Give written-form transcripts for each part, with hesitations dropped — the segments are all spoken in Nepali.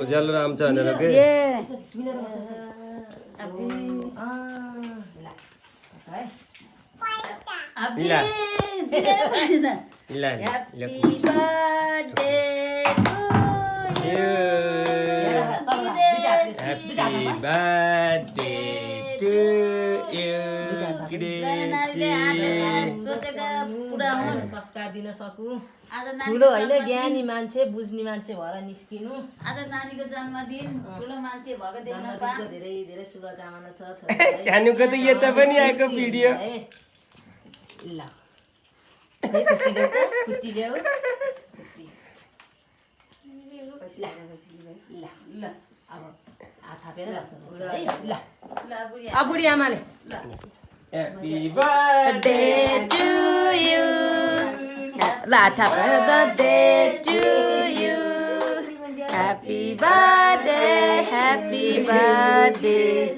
उज्यालो राम छ भनेर के संस्कार दिन सकू ठुलो होइन ज्ञानी मान्छे बुझ्ने मान्छे भएर निस्किनु आज नानीको जन्मदिन ठुलो मान्छे भएको देख्न धेरै धेरै शुभकामना छ खानुको त यता पनि आएको भिडियो ल कुटी ल्याऊ ल अब हात थापेर बस्नु है ल बुढी आमाले Happy birthday to you ल थापेर birthday to you happy birthday happy birthday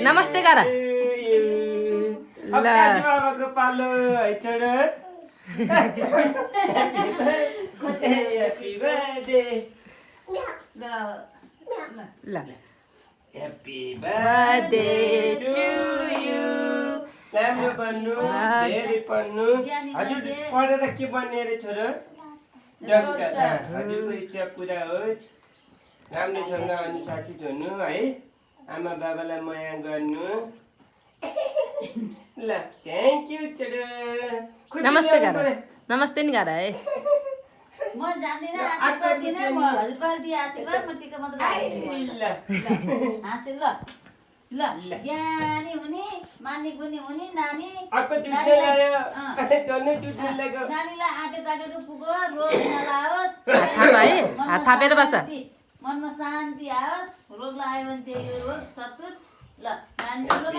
नमस्ते गर ल बाबाको पालो है छोरा Happy birthday ल Happy birthday to you राम्रो बन्नु धेरै पढ्नु हजुर पढेर के बन्ने रे छोरा डाक्टर हजुरको इच्छा पुरा होस् राम्रोसँग अनुशासित हुनु है आमा बाबालाई माया गर्नु ल थ्याङ्क यू छोरा नमस्ते गर नमस्ते नि गर है म जान्दिनँ आशीर्वाद दिन म हजुरबाले दिए आशीर्वाद म टिका मात्र हाँसे ल ल ज्ञानी हुने मान्ने गुनी हुने नानी नानीलाई आँटे ताकेको पुगो रोग नलाओस् हात थापेर बस मनमा शान्ति आओस् रोग लाग्यो भने त्यही रोग सत्तुर ल नानी ठुलो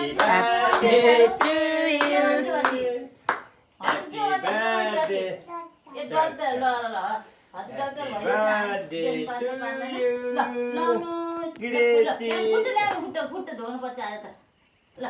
मान्छे डाक्टर ल डाक्टर खुट्टा धोनु पर्छ आज त ल